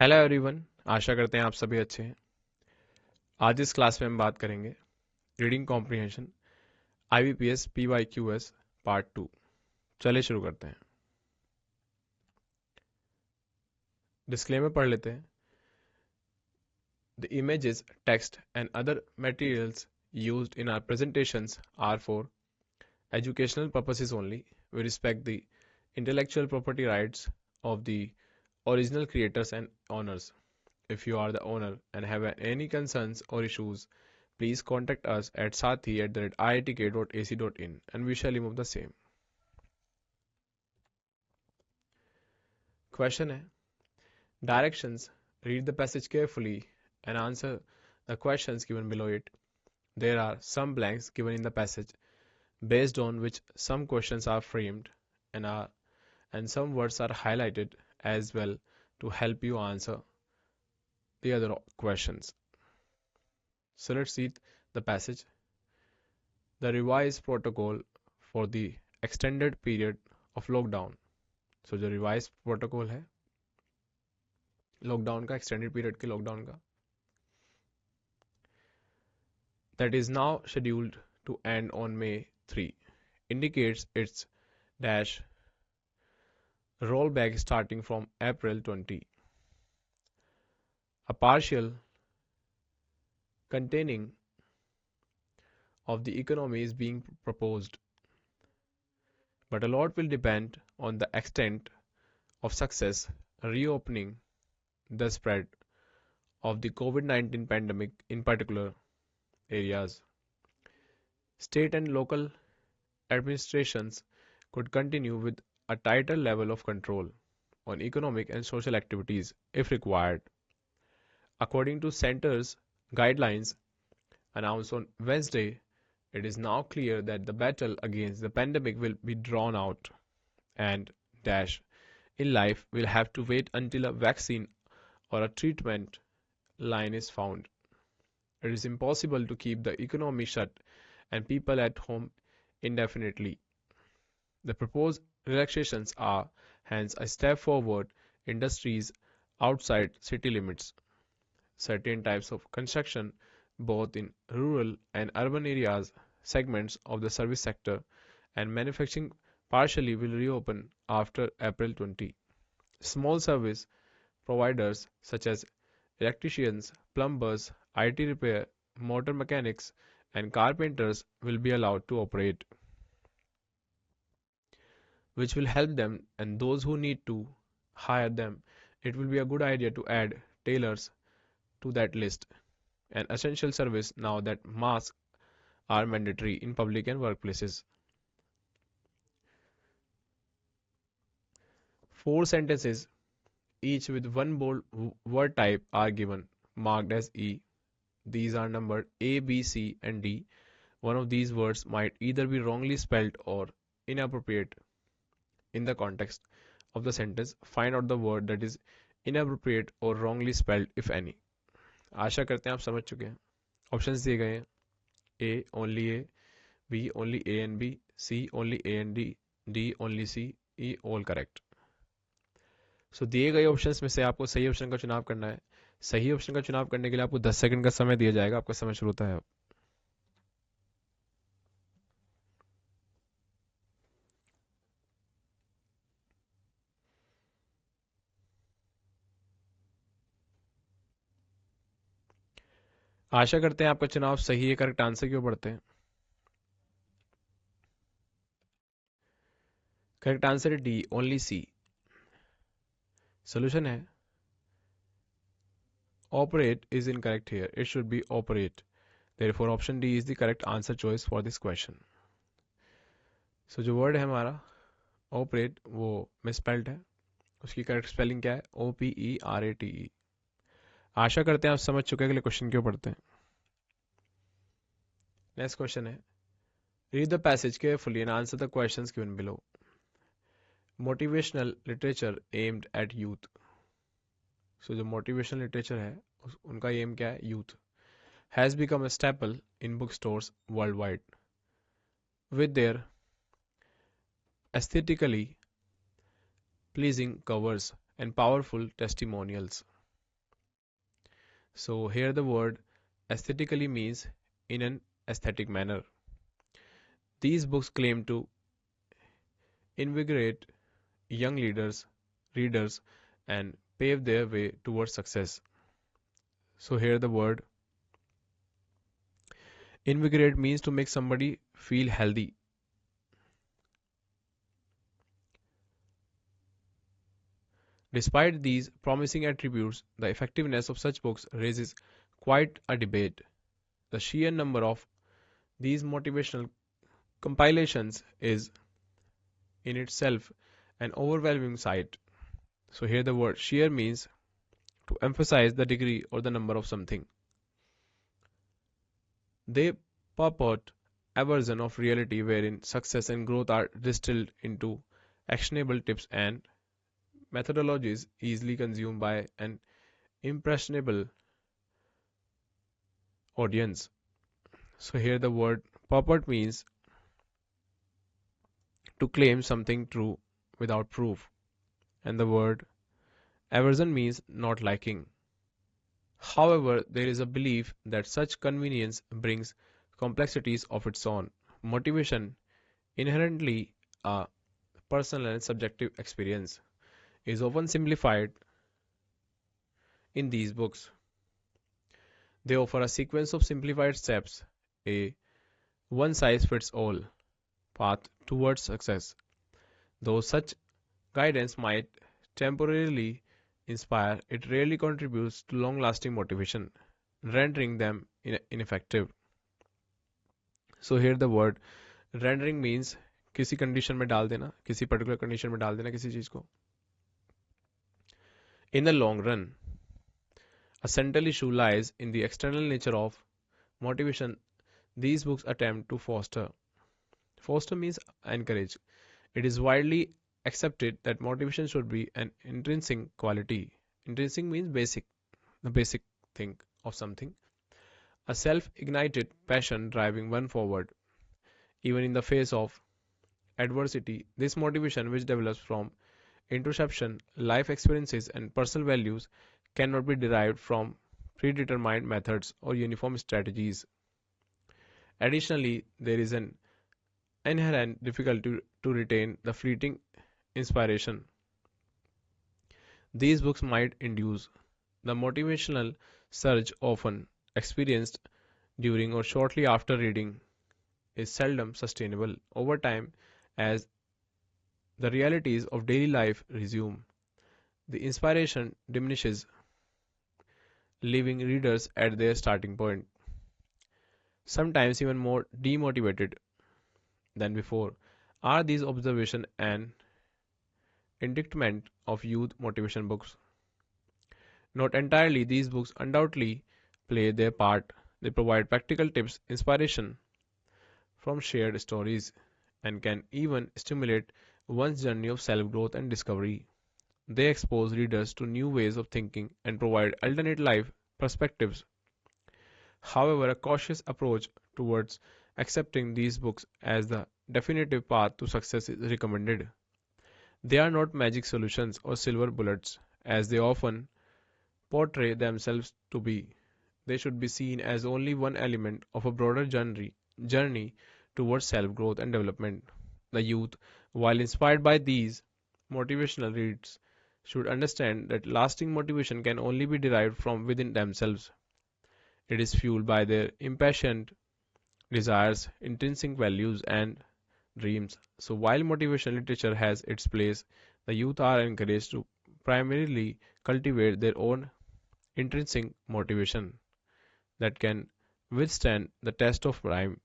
Hello everyone. आशा करते हैं आप सभी अच्छे हैं। आज इस क्लास में हम बात करेंगे रीडिंग कॉम्प्रिहेंशन आईबीपीएस पीवाईक्यूएस पार्ट 2। चलिए शुरू करते हैं। डिस्क्लेमर पढ़ लेते हैं। The images, text and other materials used in our presentations are for educational purposes only. We respect the intellectual property rights of the original creators and owners. If you are the owner and have any concerns or issues, please contact us at sathi@iitk.ac.in and we shall remove the same. Question है Directions. Read the passage carefully and answer the questions given below it. There are some blanks given in the passage based on which some questions are framed and some words are highlighted as well to help you answer the other questions. So let's read the passage. The revised protocol for the extended period of lockdown. So जो revised protocol है lockdown का, extended period के lockdown का, that is now scheduled to end on May 3 indicates its dash rollback starting from April 20. A partial containing of the economy is being proposed, but a lot will depend on the extent of success reopening the spread of the COVID-19 pandemic in particular areas. State and local administrations could continue with a tighter level of control on economic and social activities if required. According to center's guidelines announced on Wednesday, it is now clear that the battle against the pandemic will be drawn out and dash in life will have to wait until a vaccine or a treatment line is found. It is impossible to keep the economy shut and people at home indefinitely. The proposed relaxations are hence a step forward industries outside city limits. Certain types of construction, both in rural and urban areas, segments of the service sector, and manufacturing partially will reopen after April 20. Small service providers such as electricians, plumbers, IT repair, motor mechanics, and carpenters will be allowed to operate, which will help them and those who need to hire them. It will be a good idea to add tailors to that list, an essential service now that masks are mandatory in public and workplaces. Four sentences, each with one bold word type, are given, marked as E. These are numbered A, B, C, and D. One of these words might either be wrongly spelled or inappropriate in the context of the sentence. Find out the word that is inappropriate or wrongly spelled, if any. आशा करते हैं आप समझ चुके हैं। Options दिए गए हैं A only A, B only A and B, C only A and D, D only C, E all correct. सो दिए गए ऑप्शंस में से आपको सही ऑप्शन का चुनाव करना है। सही ऑप्शन का चुनाव करने के लिए आपको 10 सेकंड का समय दिया जाएगा। आपका समय शुरू होता है अब। आशा करते हैं आपका चुनाव सही है। करेक्ट आंसर क्यों पढ़ते हैं? करेक्ट आंसर है डी ओनली सी। सोल्यूशन है operate is incorrect here, it should be operate. Therefore option D is the correct answer choice for this question. So जो वर्ड है हमारा ऑपरेट वो मिसस्पेल्ड है। उसकी करेक्ट स्पेलिंग क्या है? OPERATE। आशा करते हैं आप समझ चुके हैं। अगले क्वेश्चन क्यों पढ़ते हैं। नेक्स्ट क्वेश्चन है read the passage carefully and answer the questions given below. Motivational literature aimed at youth. So जो मोटिवेशनल लिटरेचर है उनका एम क्या है? Youth. Has become a staple in book stores world wide with their aesthetically pleasing covers and powerful testimonials. So here the word aesthetically means in an aesthetic manner. These books claim to invigorate young readers, and pave their way towards success. So here the word invigorate means to make somebody feel healthy. Despite these promising attributes, the effectiveness of such books raises quite a debate. The sheer number of these motivational compilations is in itself an overwhelming sight. So here the word sheer means to emphasize the degree or the number of something. They purport a version of reality wherein success and growth are distilled into actionable tips and methodologies easily consumed by an impressionable audience. So here the word purport means to claim something true without proof, and the word aversion means not liking. However, there is a belief that such convenience brings complexities of its own. Motivation, inherently a personal and subjective experience, is often simplified in these books. They offer a sequence of simplified steps, a one size fits all path towards success. Though such guidance might temporarily inspire, it rarely contributes to long lasting motivation, rendering them ineffective. So here the word rendering means किसी condition में डाल देना, किसी particular condition में डाल देना किसी चीज को. In the long run, a central issue lies in the external nature of motivation these books attempt to foster. Foster means encourage. It is widely accepted that motivation should be an intrinsic quality. Intrinsic means basic, the basic thing of something. A self ignited passion driving one forward, even in the face of adversity. This motivation, which develops from introspection, life experiences, and personal values, cannot be derived from predetermined methods or uniform strategies. Additionally, there is an inherent difficulty to retain the fleeting inspiration these books might induce. The motivational surge often experienced during or shortly after reading is seldom sustainable over time as the realities of daily life resume. The inspiration diminishes, leaving readers at their starting point, sometimes even more demotivated than before. Are these observations an indictment of youth motivation books? Not entirely, these books undoubtedly play their part. They provide practical tips, inspiration from shared stories, and can even stimulate one's journey of self growth and discovery. They expose readers to new ways of thinking and provide alternate life perspectives. However, a cautious approach towards accepting these books as the definitive path to success is recommended. They are not magic solutions or silver bullets, as they often portray themselves to be. They should be seen as only one element of a broader journey towards self growth and development. The youth, while inspired by these motivational reads, should understand that lasting motivation can only be derived from within themselves. It is fueled by their impassioned desires, intrinsic values, and dreams. So, while motivational literature has its place, the youth are encouraged to primarily cultivate their own intrinsic motivation that can withstand the test of time.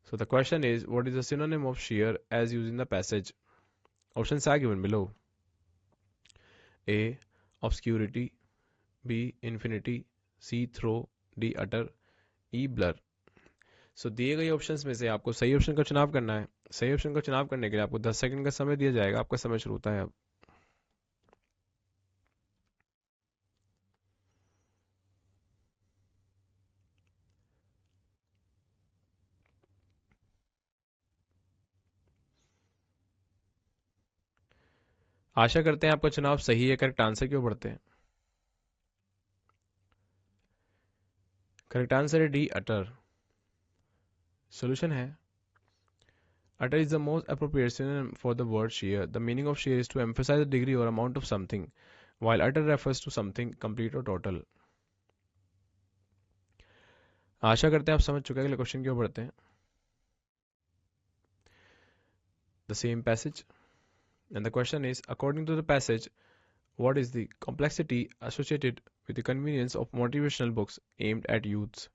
So the question is, what is the synonym of sheer as used in the passage? Options are given below. A. Obscurity. B. Infinity. C. Throw. D. Utter. E. Blur. So दिए गए options में से आपको सही option का चुनाव करना है. सही ऑप्शन का चुनाव करने के लिए आपको 10 सेकंड का समय दिया जाएगा. आपका समय शुरू होता है अब. आशा करते हैं आपका चुनाव सही है. करेक्ट आंसर क्यों पढ़ते हैं. करेक्ट आंसर है डी, अटर। सोल्यूशन है utter is the most appropriate synonym for the word sheer. The meaning of sheer is to emphasize the degree or amount of something, while utter refers to something complete or total. आशा करते हैं आप समझ चुके हैं। अगले question की ओर बढ़ते हैं। The same passage, and the question is, according to the passage, what is the complexity associated with the convenience of motivational books aimed at youths?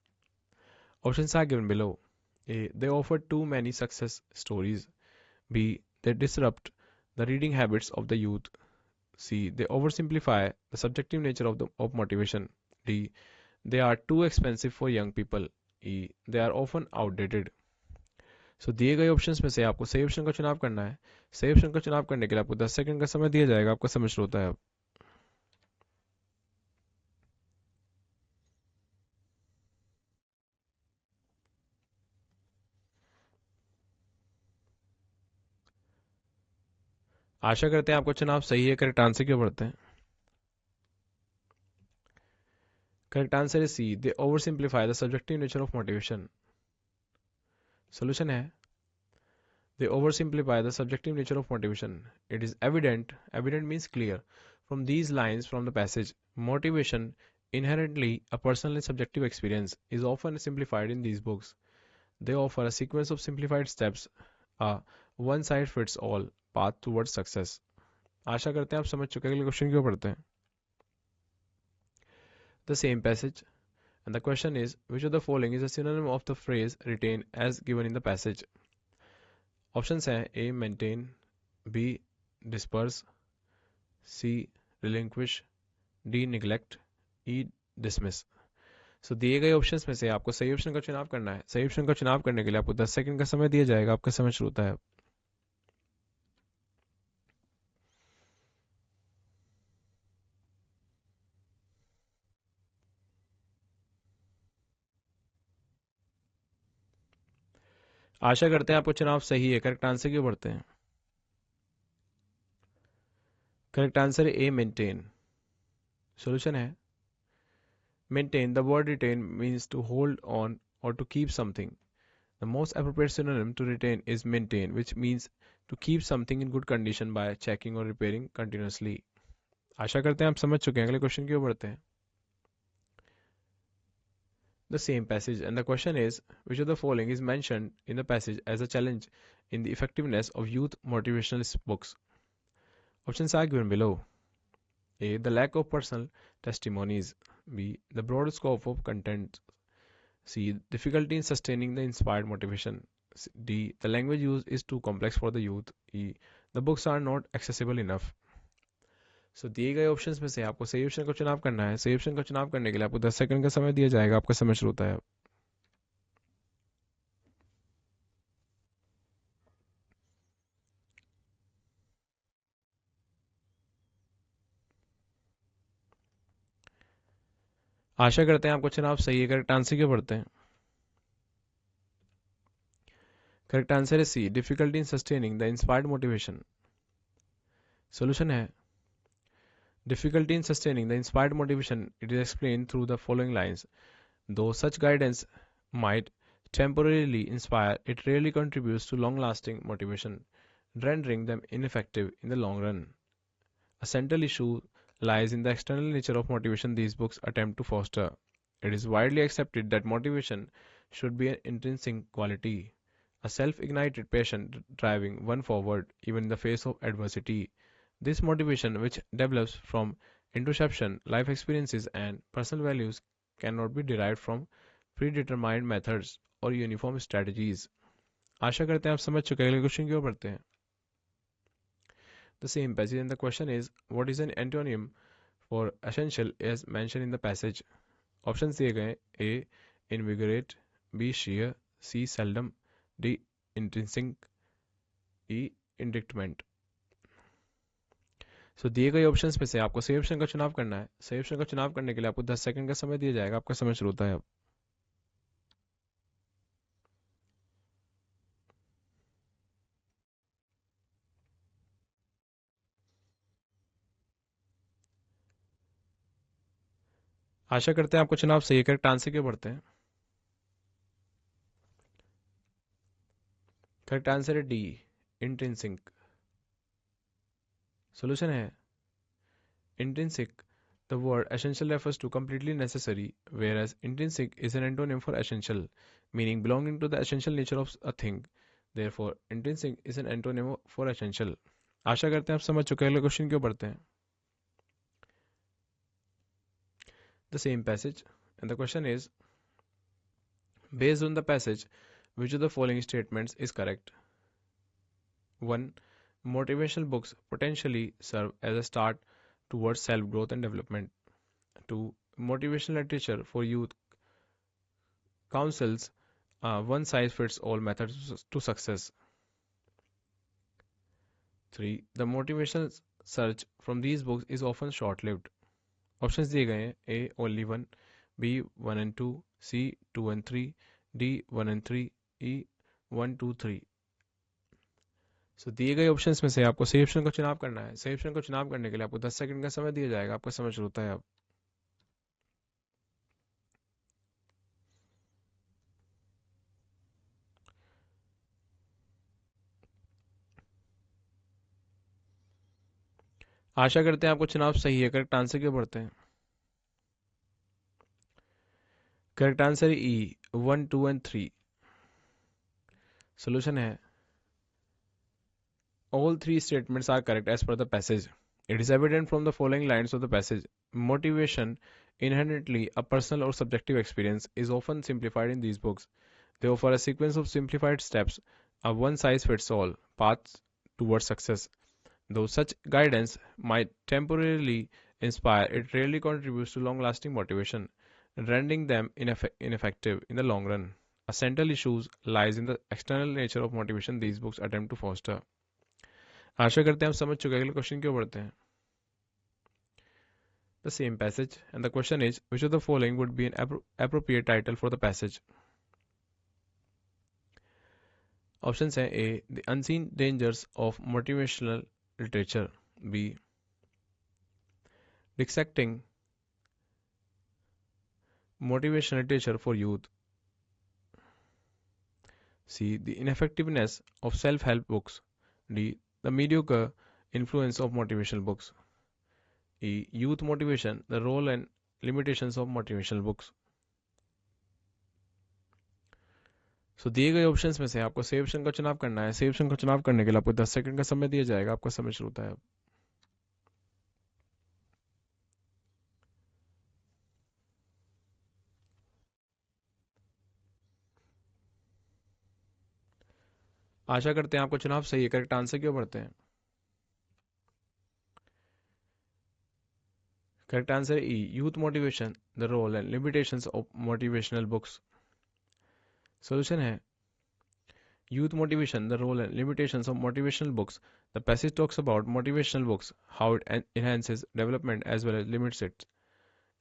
Options are given below. A. They offer too many success stories. B. They disrupt the reading habits of the youth. C. They oversimplify the subjective nature of motivation. D. They are too expensive for young people. E. They are often outdated. सो दिए गए options में से आपको सही option का चुनाव करना है। सही ऑप्शन का चुनाव करने के लिए आपको 10 सेकंड का समय दिया जाएगा। आपका समय शुरू होता है अब। आशा करते हैं आपका चुनाव सही है। करेक्ट आंसर क्यों बढ़ते हैं। करेक्ट आंसर है C, they oversimplify the subjective nature of motivation. Solution है they oversimplify the subjective nature of motivation. It is evident means clear, from these lines from the passage. Motivation, inherently a personal and subjective experience, is often simplified in these books. They offer a sequence of simplified steps, a one size fits all path towards success. आशा करते हैं आप समझ चुके हैं। अगले question की ओर बढ़ते हैं। The same passage, and the question is, which of the following is a synonym of the phrase retain as given in the passage? Options हैं ए मेंटेन, बी डिस्पर्स, सी रिलिंक्विश, डी निगलेक्ट, ई dismiss. सो दिए गए options में से आपको सही option का चुनाव करना है। सही ऑप्शन का चुनाव करने के लिए आपको 10 सेकंड का समय दिया जाएगा। आपका समय शुरू होता है। आशा करते हैं आपको चुनाव सही है। करेक्ट आंसर क्यों बढ़ते हैं। करेक्ट आंसर है ए मेंटेन। सोल्यूशन है maintain, the word retain means to hold on और to keep something. The most appropriate synonym to retain is maintain, which means to keep something in good condition by checking or repairing continuously. आशा करते हैं आप समझ चुके हैं। अगले question की ओर बढ़ते हैं। The same passage, and the question is, which of the following is mentioned in the passage as a challenge in the effectiveness of youth motivational books? Options are given below. A. The lack of personal testimonies. B. The broad scope of content. C. Difficulty in sustaining the inspired motivation. D. The language used is too complex for the youth. E. The books are not accessible enough. सो दिए गए options में से आपको सही option का चुनाव करना है। सही ऑप्शन का चुनाव करने के लिए आपको 10 सेकंड का समय दिया जाएगा। आपका समय शुरू होता है। आशा करते हैं आपको चुनाव सही है। करेक्ट आंसर क्यों बढ़ते हैं। करेक्ट आंसर है C, difficulty in sustaining the inspired motivation. Solution है difficulty in sustaining the inspired motivation. It is explained through the following lines. Though such guidance might temporarily inspire, it rarely contributes to long-lasting motivation, rendering them ineffective in the long run. A central issue lies in the external nature of motivation these books attempt to foster. It is widely accepted that motivation should be an intrinsic quality, a self-ignited passion driving one forward even in the face of adversity. This motivation, which develops from introspection, life experiences, and personal values, cannot be derived from predetermined methods or uniform strategies. आशा करते हैं आप समझ चुके हैं। अगले question की ओर बढ़ते हैं। The same passage, and the question is, what is an antonym for essential as mentioned in the passage? Options दिए गए A. Invigorate, B. Sheer, C. Seldom, D. Intrinsic, E. Indictment. सो दिए गए ऑप्शंस में से आपको सही ऑप्शन का चुनाव करना है। सही ऑप्शन का चुनाव करने के लिए आपको 10 सेकंड का समय दिया जाएगा। आपका समय शुरू होता है अब। आशा करते हैं आपको चुनाव सही है। करेक्ट आंसर क्यों पढ़ते हैं? करेक्ट आंसर है डी, इंट्रिंसिक। सोल्यूशन है intrinsic. The word essential refers to completely necessary, whereas intrinsic is an antonym for essential, meaning belonging to the essential nature of a thing. Therefore, intrinsic is an antonym for essential. आशा करते हैं आप समझ चुके हैं। अगले question क्यों पढ़ते हैं? The same passage, and the question is, based on the passage, which of the following statements is correct? 1. Motivational books potentially serve as a start towards self growth and development. 2. Motivational literature for youth counsels one size fits all method to success. 3. The motivational search from these books is often short lived. Options दिए गए हैं: A. Only one, B. 1 and 2, C. 2 and 3, D. 1 and 3, E. 1, 2, 3. सो दिए गए options में से आपको सही option का चुनाव करना है। सही ऑप्शन का चुनाव करने के लिए आपको 10 सेकंड का समय दिया जाएगा। आपका समय शुरू होता है अब। आशा करते हैं आपको चुनाव सही है। करेक्ट आंसर क्यों पढ़ते हैं? करेक्ट आंसर है ई, 1, 2 एंड 3। सोल्यूशन है all three statements are correct as per the passage. It is evident from the following lines of the passage. Motivation, inherently a personal or subjective experience, is often simplified in these books. They offer a sequence of simplified steps, a one size fits all path towards success. Though such guidance might temporarily inspire, it rarely contributes to long lasting motivation, rendering them ineffective in the long run. A central issue lies in the external nature of motivation these books attempt to foster. आशा करते हैं आप समझ चुके हैं। अगले question क्यों पढ़ते हैं? The same passage, and the question is, which of the following would be an appropriate title for the passage? Options हैं: A. The unseen dangers of motivational literature. B. Dissecting motivational literature for youth. C. The ineffectiveness of self-help books. D. The mediocre influence of motivational books. E. Youth motivation, the role and limitations of motivational books. सो दिए गए options में से आपको सही option का चुनाव करना है। सही ऑप्शन का चुनाव करने के लिए आपको 10 सेकंड का समय दिया जाएगा। आपका समय शुरू होता है अब। आशा करते हैं आपको चुनाव सही है। करेक्ट आंसर क्यों पढ़ते हैं? Correct answer E, youth motivation, the role and limitations of motivational books. Solution है youth motivation, the role and limitations of motivational books. The passage talks about motivational books, how it enhances development as well as limits it.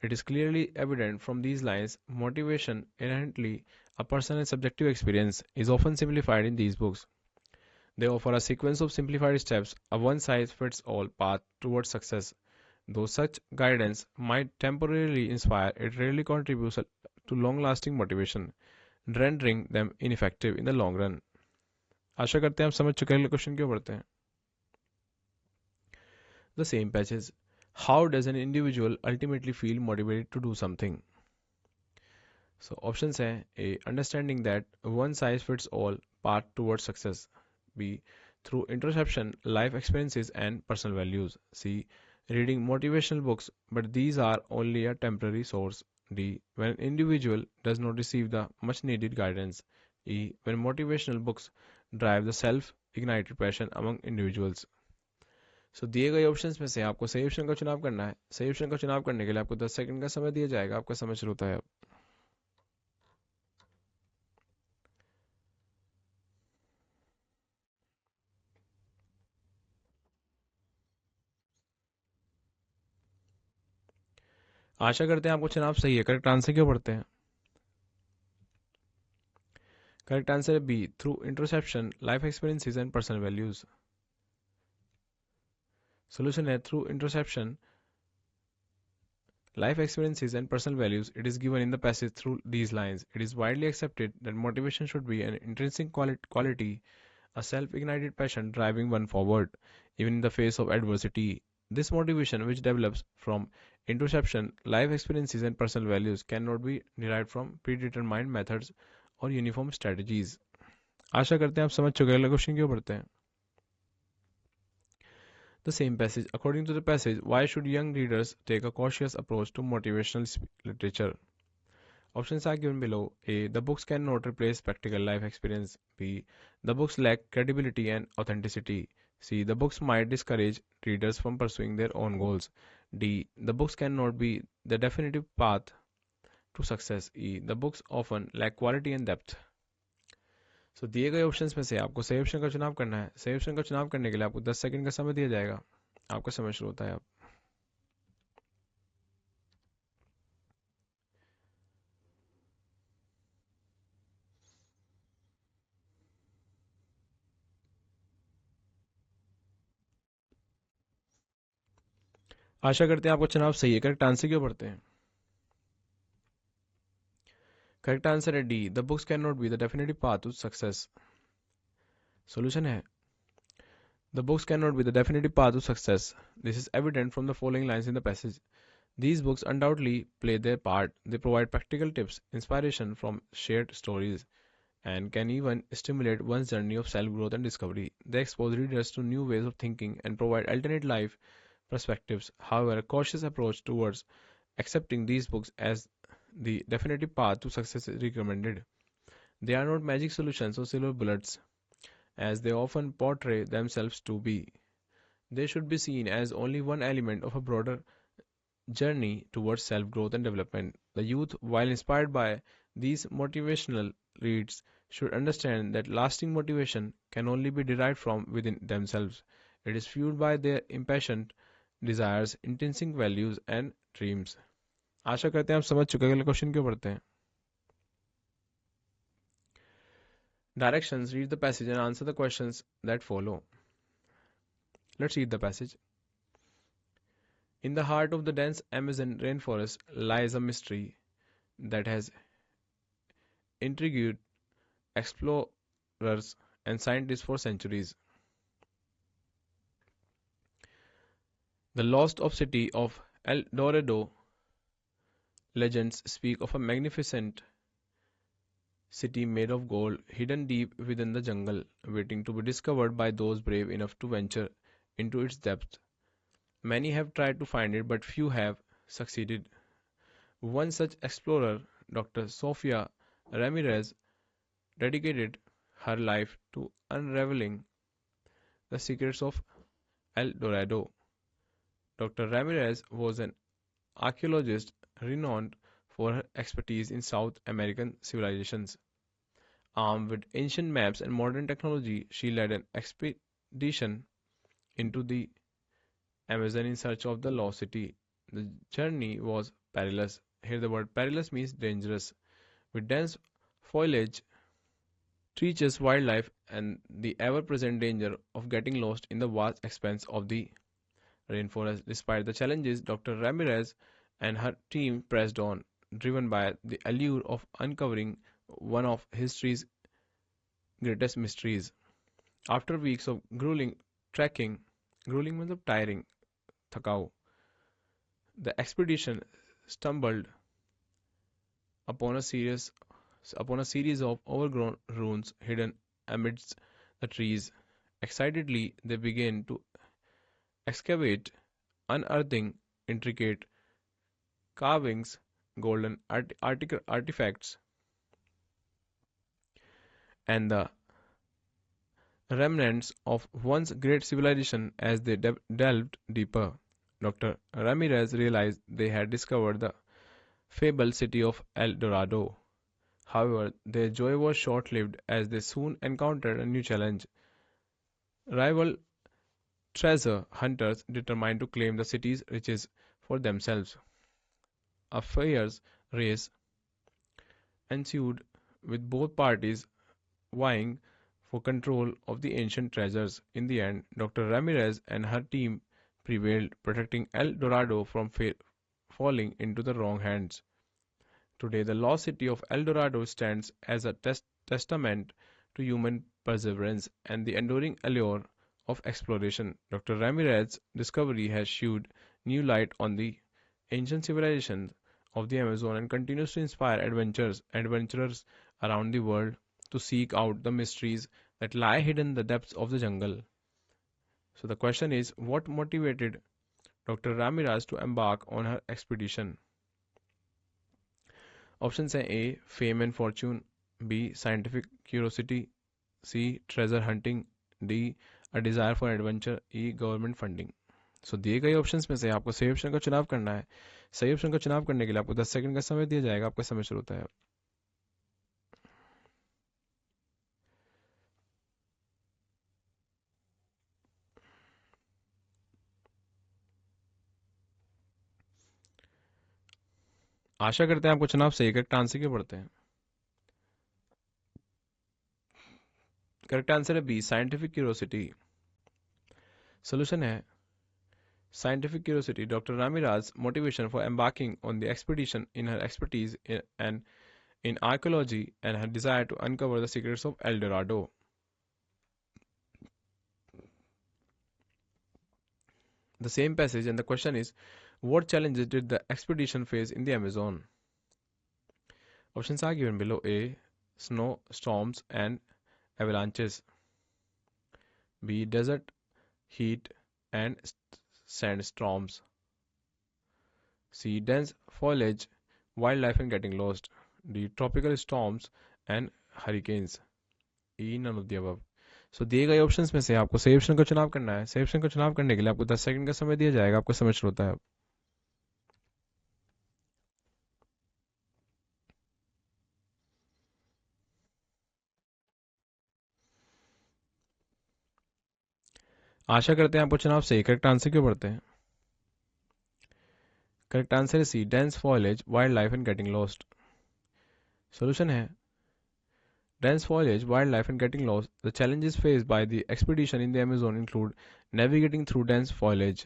It is clearly evident from these lines, motivation, inherently a personal and subjective experience, is often simplified in these books. They offer a sequence of simplified steps, a one-size-fits-all path towards success. Though such guidance might temporarily inspire, it rarely contributes to long-lasting motivation, rendering them ineffective in the long run. आशा करते हैं आप समझ चुके हैं। Question क्यों पढ़ते हैं? The same passage. How does an individual ultimately feel motivated to do something? So options हैं: A. Understanding that one size fits all path towards success. B. Through introspection, life experiences and personal values. C. Reading motivational books, but these are only a temporary source. D. When an individual does not receive the much needed guidance. E. When motivational books drive the self-ignited passion among individuals. सो दिए गए options में से आपको सही option का चुनाव करना है। सही ऑप्शन का चुनाव करने के लिए आपको 10 सेकंड का समय दिया जाएगा। आपका समय शुरू होता है अब। आशा करते हैं आपको चुनाव सही है। करेक्ट आंसर क्यों पढ़ते हैं? करेक्ट आंसर है B, through introspection, life experiences and personal values. Solution है through introspection, life experiences, and personal values. It is given in the passage through these lines. It is widely accepted that motivation should be an intrinsic quality, a self ignited passion driving one forward, even in the face of adversity. This motivation, which develops from introspection, life experiences, and personal values, cannot be derived from predetermined methods और uniform strategies. आशा करते हैं आप समझ चुके हैं. अगला question क्यों पढ़ते हैं. The same passage. According to the passage, why should young readers take a cautious approach to motivational literature? Options are given below. A. The books cannot replace practical life experience. B. The books lack credibility and authenticity. C. The books might discourage readers from pursuing their own goals. D. The books cannot be the definitive path to success. E. The books often lack quality and depth. सो दिए गए options में से आपको सही option का चुनाव करना है. सही ऑप्शन का चुनाव करने के लिए आपको 10 सेकंड का समय दिया जाएगा. आपका समय शुरू होता है अब. आशा करते हैं आपका चुनाव सही है. करेक्ट आंसर क्यों पढ़ते हैं. करेक्ट आंसर है D. The books can not be the definitive path to success. Solution है the books cannot be the definitive path to success. This is evident from the following lines in the passage. These books undoubtedly play their part. They provide practical tips, inspiration from shared stories, and can even stimulate one's journey of self growth and discovery. They expose readers to new ways of thinking and provide alternate life perspectives. However, a cautious approach towards accepting these books as the definitive path to success is recommended. They are not magic solutions or silver bullets, as they often portray themselves to be. They should be seen as only one element of a broader journey towards self growth and development. The youth, while inspired by these motivational reads, should understand that lasting motivation can only be derived from within themselves. It is fueled by their impassioned desires, intrinsic values, and dreams. आशा करते हैं आप समझ चुके हैं. अगला question क्यों पढ़ते हैं. Directions. Read the passage and answer the questions that follow. Let's read the passage. In the heart of the dense Amazon rainforest lies a mystery that has intrigued explorers and scientists for centuries. The lost of city of El Dorado. Legends speak of a magnificent city made of gold, hidden deep within the jungle, waiting to be discovered by those brave enough to venture into its depths. Many have tried to find it, but few have succeeded. One such explorer, Dr. Sofia Ramirez, dedicated her life to unraveling the secrets of El Dorado. Dr. Ramirez was an archaeologist renowned for her expertise in South American civilizations. Armed with ancient maps and modern technology, she led an expedition into the Amazon in search of the lost city. The journey was perilous. Here, the word perilous means dangerous, with dense foliage, treacherous wildlife, and the ever present danger of getting lost in the vast expanse of the rainforest. Despite the challenges, Dr. Ramirez and her team pressed on, driven by the allure of uncovering one of history's greatest mysteries. After weeks of grueling trekking, grueling means of tiring, thakao, the expedition stumbled upon a series of overgrown ruins hidden amidst the trees. Excitedly, they began to excavate, unearthing intricate carvings, golden artifacts, and the remnants of once great civilization. As they delved deeper, Dr. Ramirez realized they had discovered the fabled city of El Dorado. However, their joy was short lived as they soon encountered a new challenge. Rival treasure hunters determined to claim the city's riches for themselves. A fierce race ensued, with both parties vying for control of the ancient treasures. In the end, Dr. Ramirez and her team prevailed, protecting El Dorado from falling into the wrong hands. Today, the lost city of El Dorado stands as a testament to human perseverance and the enduring allure of exploration. Dr. Ramirez's discovery has shed new light on the ancient civilization of the Amazon and continues to inspire adventurers around the world to seek out the mysteries that lie hidden in the depths of the jungle. So the question is, what motivated Dr. Ramirez to embark on her expedition? Options are A. Fame and fortune, B. Scientific curiosity, C. Treasure hunting, D. A desire for adventure, E. Government funding. सो दिए गए options में से आपको सही option का चुनाव करना है. सही ऑप्शन का चुनाव करने के लिए आपको 10 सेकंड का समय दिया जाएगा. आपका समय शुरू होता है. आशा करते हैं आपको चुनाव सही करेक्ट आंसर क्यों पढ़ते हैं. करेक्ट आंसर है बी. Scientific curiosity. सोल्यूशन है scientific curiosity. Dr. Ramirez's motivation for embarking on the expedition in her expertise in archaeology and her desire to uncover the secrets of El Dorado. The same passage and the question is, what challenges did the expedition face in the Amazon? Options are given below. A. Snow, storms and avalanches. B. Desert, heat and sandstorms. C. Dense foliage, wildlife and getting lost. D. Tropical storms and hurricanes. E. None of the above. सो दिए गए options में से आपको सही option का चुनाव करना है. सही ऑप्शन का चुनाव करने के लिए आपको 10 सेकंड का समय दिया जाएगा. आपका समय शुरू होता है. आशा करते हैं आपको चुनाव सही करेक्ट आंसर क्यों पढ़ते हैं. करेक्ट आंसर है C. Dense foliage, wildlife and getting lost. Solution है dense foliage, wildlife, and getting lost. The challenges faced by the expedition in the Amazon include navigating through dense foliage,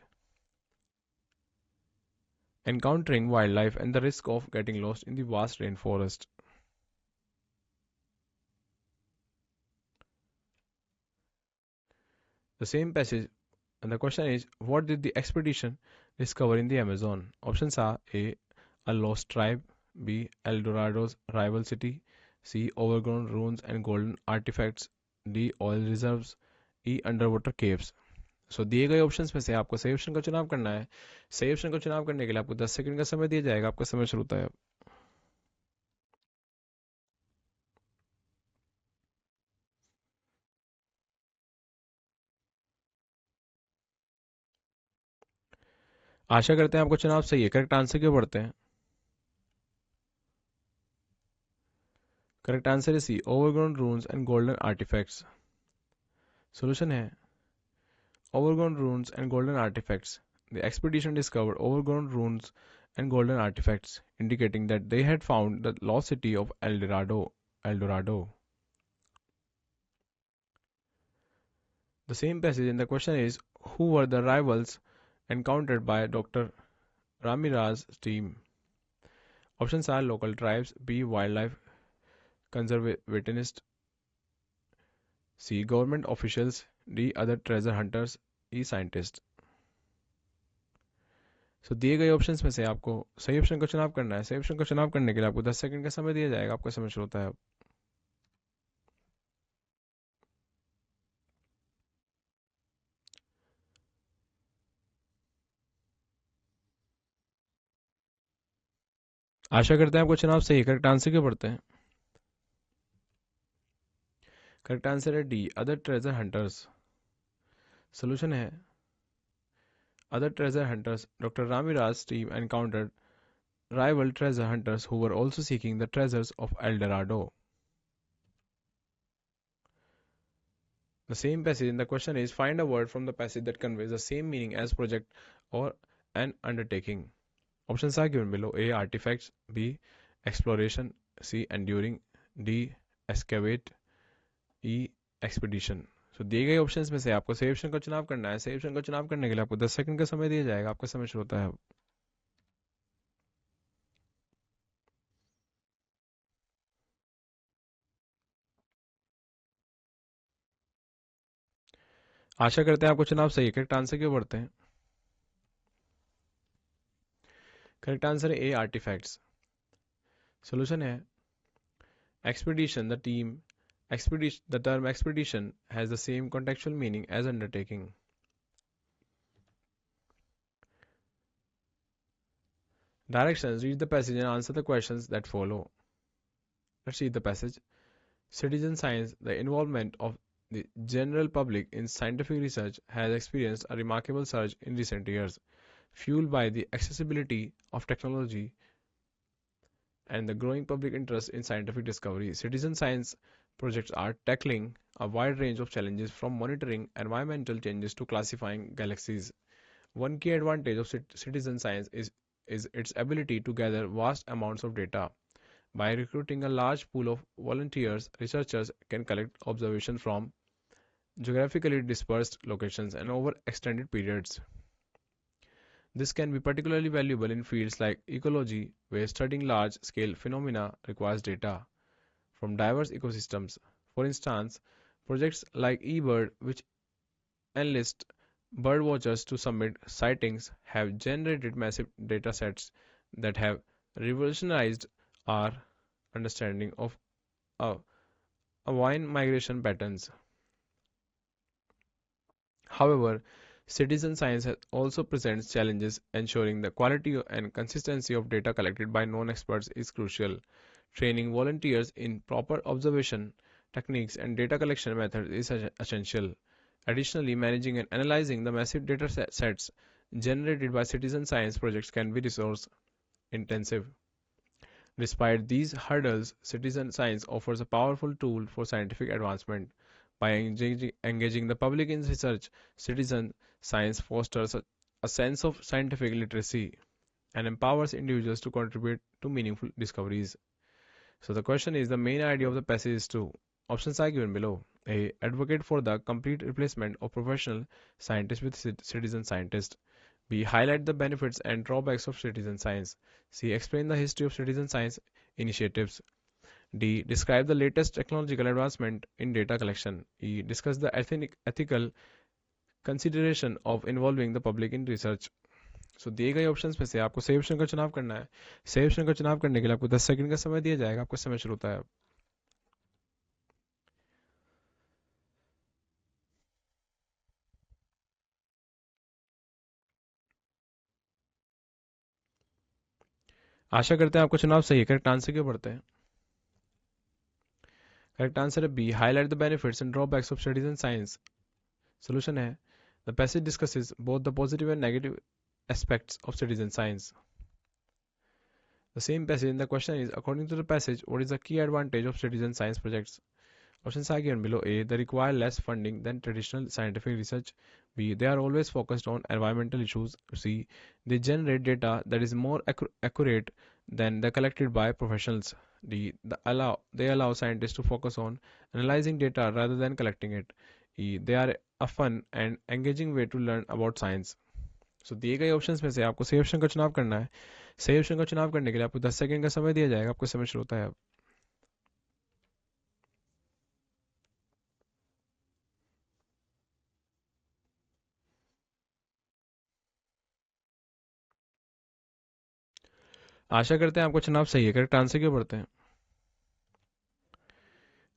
encountering wildlife, and the risk of getting lost in the vast rainforest. The same passage, and the question is, what did the expedition discover in the Amazon? Options are A lost tribe, B. El Dorado's rival city, C. Overgrown ruins and golden artifacts, D. Oil reserves, E. Underwater caves. सो दिए गए options में से आपको सही option का चुनाव करना है. सही ऑप्शन का चुनाव करने के लिए आपको 10 सेकंड का समय दिया जाएगा. आपका समय शुरू होता है. आशा करते हैं आपको चुनाव सही है. करेक्ट आंसर क्यों पढ़ते हैं. करेक्ट आंसर है C. Overgrown ruins and golden artefacts. Solution है overgrown ruins and golden artifacts. The expedition discovered overgrown ruins and golden artifacts, indicating that they had found the lost city of El Dorado. El Dorado. The same passage and the question is, who were the rivals encountered by Dr. Ramirez's team? Options are local tribes, B. Wildlife conservationists, C. Government officials, D. Other treasure hunters, E. Scientists. सो दिए गए options में से आपको सही option का चुनाव करना है. सही ऑप्शन का चुनाव करने के लिए आपको 10 सेकंड का समय दिया जाएगा. आपका समय शुरू होता है. आशा करते हैं आपको चुनाव सही करेक्ट आंसर क्यों पढ़ते हैं. करेक्ट आंसर है D. Other treasure hunters. Solution है other treasure hunters. Dr. Ramirez's team encountered rival treasure hunters who were also seeking the treasures of El Dorado. The same passage and the question is, find a word from the passage that conveys the same meaning as project or an undertaking. Options are given below. A. Artifacts, B. Exploration, C. Enduring, D. Excavate, E. Expedition. तो दिए गए options में से आपको सही option का चुनाव करना है. सही ऑप्शन का चुनाव करने के लिए आपको 10 सेकंड का समय दिया जाएगा. आपका समय शुरू होता है. आशा करते हैं आपको चुनाव सही है। करेक्ट आंसर क्यों बढ़ते हैं? करेक्ट आंसर है ए, आर्टिफैक्ट्स। सोल्यूशन है expedition. The term expedition has the same contextual meaning as undertaking. Directions: read the passage and answer the questions that follow. Let's read the passage. Citizen science: the involvement of the general public in scientific research has experienced a remarkable surge in recent years, fueled by the accessibility of technology and the growing public interest in scientific discovery. Citizen science projects are tackling a wide range of challenges from monitoring environmental changes to classifying galaxies. One key advantage of citizen science is its ability to gather vast amounts of data. By recruiting a large pool of volunteers, researchers can collect observations from geographically dispersed locations and over extended periods. This can be particularly valuable in fields like ecology, where studying large-scale phenomena requires data from diverse ecosystems. For instance, projects like eBird, which enlist birdwatchers to submit sightings, have generated massive datasets that have revolutionized our understanding of uh, avian migration patterns. However, citizen science also presents challenges. Ensuring the quality and consistency of data collected by non-experts is crucial. Training volunteers in proper observation techniques and data collection methods is essential. Additionally, managing and analyzing the massive data sets generated by citizen science projects can be resource intensive. Despite these hurdles, citizen science offers a powerful tool for scientific advancement. By engaging the public in research, citizen science fosters a sense of scientific literacy and empowers individuals to contribute to meaningful discoveries. So the question is, the main idea of the passage is to options are given below. A. Advocate for the complete replacement of professional scientists with citizen scientists. B. Highlight the benefits and drawbacks of citizen science. C. Explain the history of citizen science initiatives. D. Describe the latest technological advancement in data collection. E. Discuss the ethical consideration of involving the public in research. सो दिए गए options में से आपको सही option का चुनाव करना है। सही ऑप्शन का चुनाव करने के लिए आपको 10 सेकंड का समय दिया जाएगा। आपका समय शुरू होता है अब। आशा करते हैं आपको चुनाव सही है। करेक्ट आंसर क्यों पढ़ते हैं? करेक्ट आंसर है B, highlight the benefits and drawbacks of studies in science. Solution है the passage discusses both the positive and negative aspects of citizen science. The same passage in the question is, according to the passage, what is the key advantage of citizen science projects? Options are given below. A. They require less funding than traditional scientific research. B. They are always focused on environmental issues. C. They generate data that is more accurate than the collected by professionals. D. They allow scientists to focus on analyzing data rather than collecting it. E. They are a fun and engaging way to learn about science. सो दिए गए options में से आपको सही option का चुनाव करना है। सही ऑप्शन का चुनाव करने के लिए आपको 10 सेकंड का समय दिया जाएगा। आपका समय शुरू होता है अब। आशा करते हैं आपको चुनाव सही है। करेक्ट आंसर क्यों पढ़ते हैं?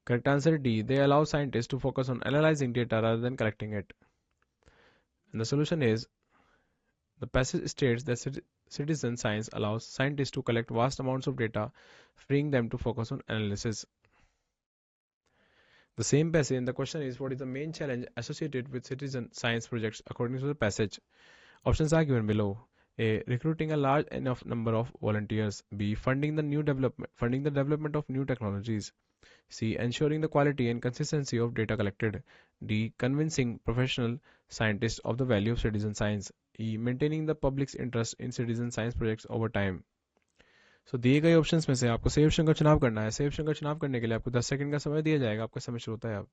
Correct answer D, they allow scientist to focus on analysing data rather than collecting it. And the solution is, the passage states that citizen science allows scientists to collect vast amounts of data, freeing them to focus on analysis. The same passage in the question is, what is the main challenge associated with citizen science projects according to the passage? Options are given below. A. Recruiting a large enough number of volunteers. B. Funding the development of new technologies. C. Ensuring the quality and consistency of data collected. D. Convincing professional scientists of the value of citizen science. E. Maintaining the public's interest in citizen science projects over time. So दिए गए options में से आपको सही option का चुनाव करना है। सही ऑप्शन का चुनाव करने के लिए आपको 10 सेकंड का समय दिया जाएगा। आपका समय शुरू होता है अब।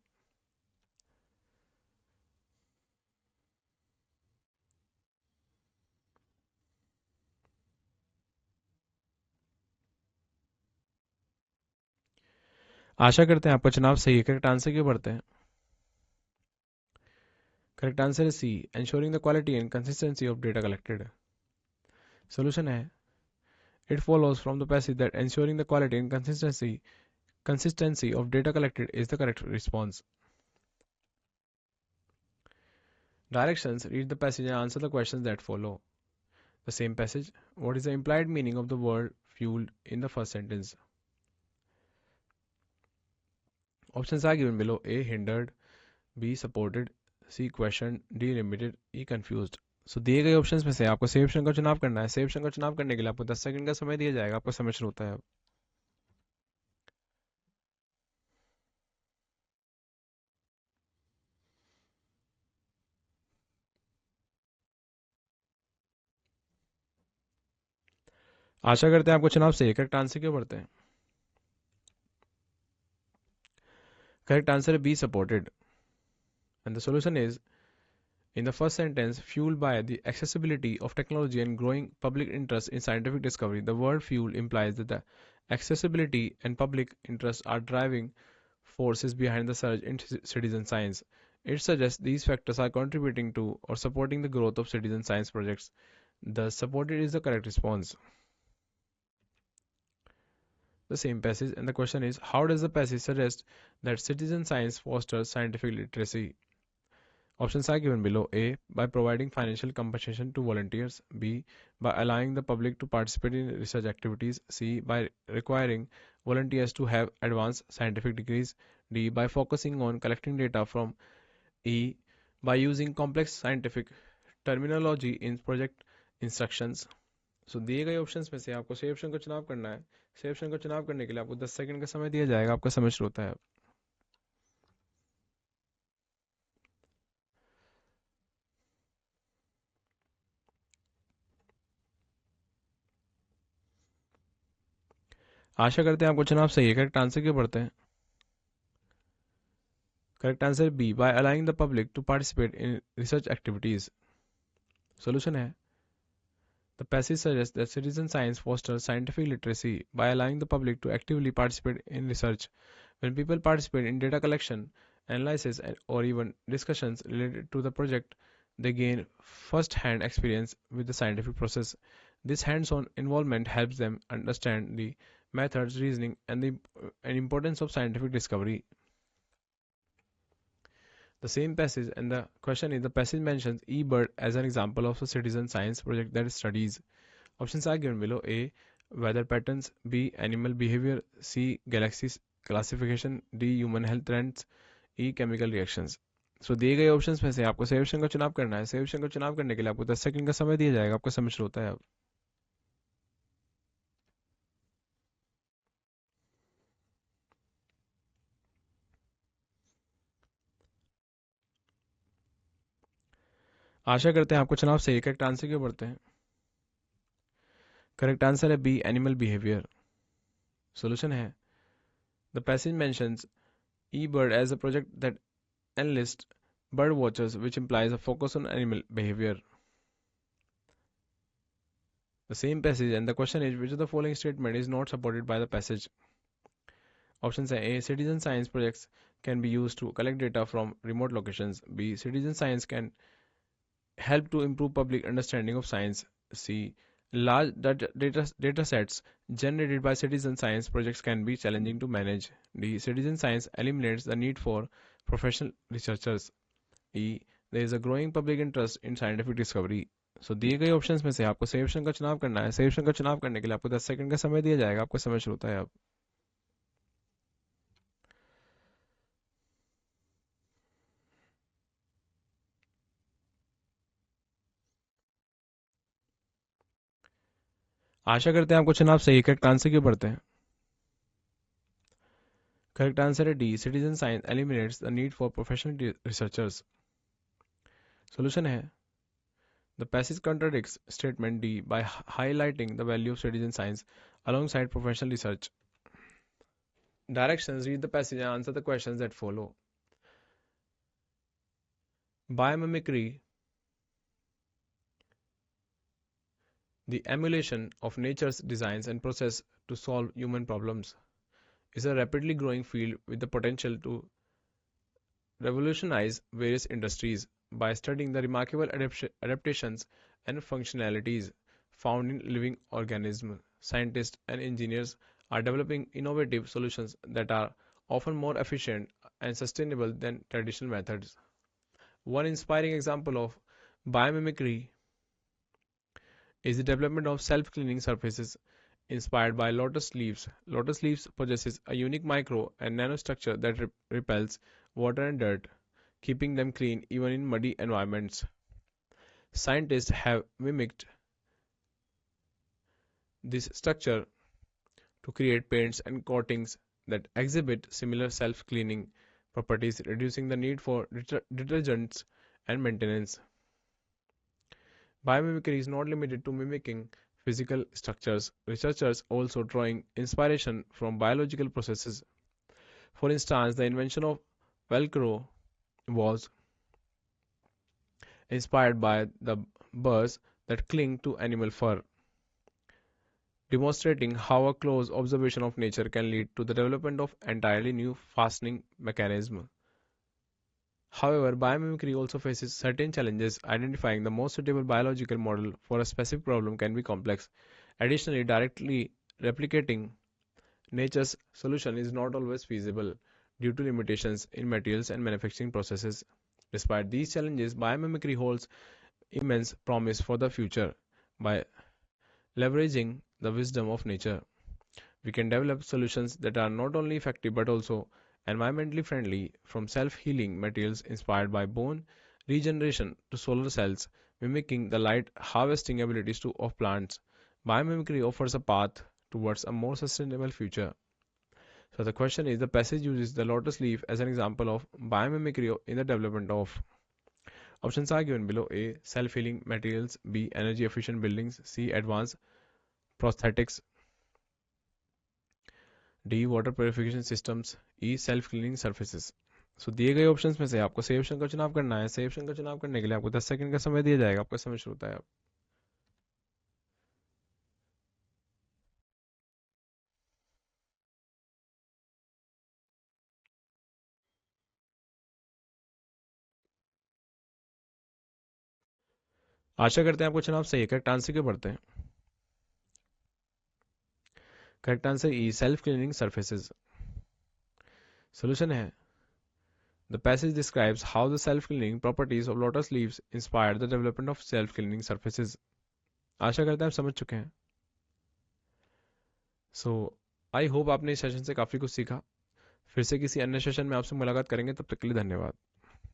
आशा करते हैं आपका चुनाव सही है। करेक्ट आंसर क्यों पढ़ते हैं? Correct answer is C. Ensuring the quality and consistency of data collected. Solution है it follows from the passage that ensuring the quality and consistency of data collected is the correct response. Directions: read the passage and answer the questions that follow. The same passage. What is the implied meaning of the word fueled in the first sentence? Options are given below. A. Hindered. B. Supported. C. Questioned. D. Limited. E. Confused. So दिए गए options में से आपको सही option का चुनाव करना है. सही ऑप्शन का चुनाव करने के लिए आपको 10 सेकंड का समय दिया जाएगा. आपका समय शुरू होता है अब. आशा करते हैं आपको चुनाव से करेक्ट आंसर क्यों पढ़ते हैं. करेक्ट आंसर है be supported. And the solution is in the first sentence, fueled by the accessibility of technology and growing public interest in scientific discovery. The word fuel implies that the accessibility and public interest are driving forces behind the surge in citizen science. It suggests these factors are contributing to or supporting the growth of citizen science projects. The supported is the correct response. The same passage, and the question is, how does the passage suggest that citizen science fosters scientific literacy? Options are given below. A. By providing financial compensation to volunteers. B. By allowing the public to participate in research activities. C. By requiring volunteers to have advanced scientific degrees. D. By focusing on collecting data from. E. By using complex scientific terminology in project instructions. So दिए गए options में से आपको सही option का चुनाव करना है. सही ऑप्शन का चुनाव करने के लिए आपको 10 सेकंड का समय दिया जाएगा. आपका समय शुरू होता है. आशा करते हैं आपको चुनाव सही है. करेक्ट आंसर क्यों पढ़ते हैं. Correct answer B. By allowing the public to participate in research activities. Solution है the passage suggests that citizen science fosters scientific literacy by allowing the public to actively participate in research. When people participate in data collection, analysis, or even discussions related to the project, they gain first-hand experience with the scientific process. This hands-on involvement helps them understand the methods, reasoning, and the importance of scientific discovery. The same passage, and the question is, the passage mentions eBird as an example of a citizen science project that studies. Options are given below. A. Weather patterns. B. Animal behavior. C. Galaxies classification. D. Human health trends. E. Chemical reactions. So दिए गए options में से आपको सही option का चुनाव करना है. सही ऑप्शन का चुनाव करने के लिए आपको 10 सेकंड का समय दिया जाएगा. आपका समय शुरू होता है अब. आशा करते हैं आपको चुनाव सही करेक्ट आंसर क्यों पढ़ते हैं. करेक्ट आंसर है बी. Animal behaviour. सॉल्यूशन है the passage mentions eBird as a project that enlists bird watchers, which implies a focus on animal behavior. The same passage, and the question is, which of the following statement is not supported by the passage? Options are A. Citizen science projects can be used to collect data from remote locations. B. Citizen science can help to improve public understanding of science. C. Large data sets generated by citizen science projects can be challenging to manage. D. Citizen science eliminates the need for professional researchers. E. There is a growing public interest in scientific discovery. So दिए गए options में से आपको सही option का चुनाव करना है. सही ऑप्शन का चुनाव करने के लिए आपको 10 सेकंड का समय दिया जाएगा. आपका समय शुरू होता है अब. आशा करते हैं आपको चुनाव सही करेक्ट आंसर क्यों पढ़ते हैं. करेक्ट आंसर है D. Citizen science eliminates the need for professional researchers. Solution है the passage contradicts statement D by highlighting the value of citizen science alongside professional research. Directions: read the passage and answer the questions that follow. Biomimicry, the emulation of nature's designs and process to solve human problems, is a rapidly growing field with the potential to revolutionize various industries. by studying the remarkable adaptations and functionalities found in living organisms. Scientists and engineers are developing innovative solutions that are often more efficient and sustainable than traditional methods. One inspiring example of biomimicry is the development of self-cleaning surfaces inspired by lotus leaves. Lotus leaves possesses a unique micro and nanostructure that repels water and dirt, keeping them clean even in muddy environments. Scientists have mimicked this structure to create paints and coatings that exhibit similar self-cleaning properties, reducing the need for detergents and maintenance. Biomimicry is not limited to mimicking physical structures. Researchers also drawing inspiration from biological processes. For instance, the invention of Velcro was inspired by the burrs that cling to animal fur, demonstrating how a close observation of nature can lead to the development of entirely new fastening mechanism. However, biomimicry also faces certain challenges. Identifying the most suitable biological model for a specific problem can be complex. Additionally, directly replicating nature's solution is not always feasible due to limitations in materials and manufacturing processes. Despite these challenges, biomimicry holds immense promise for the future. By leveraging the wisdom of nature, we can develop solutions that are not only effective but also environmentally friendly, from self-healing materials inspired by bone regeneration to solar cells mimicking the light harvesting abilities of plants. Biomimicry offers a path towards a more sustainable future. So the question is, the passage uses the lotus leaf as an example of biomimicry in the development of. Options are given below: A. Self-healing materials, B. Energy efficient buildings, C. Advanced prosthetics, D water purification systems, E self cleaning surfaces. So दिए गए options में से आपको सही option का चुनाव करना है। सही ऑप्शन का चुनाव करने के लिए आपको 10 सेकंड का समय दिया जाएगा। आपका समय शुरू होता है अब। आशा करते हैं आपको चुनाव सही है। करेक्ट आंसर क्यों पढ़ते हैं? करेक्ट आंसर ई सेल्फ क्लीनिंग सर्फेसेस। सोल्यूशन है The passage describes how the self-cleaning properties of lotus leaves inspired the development of self-cleaning surfaces. आशा करते हैं आप समझ चुके हैं। सो आई होप आपने इस सेशन से काफ़ी कुछ सीखा। फिर से किसी अन्य सेशन में आपसे मुलाकात करेंगे, तब तक के लिए धन्यवाद।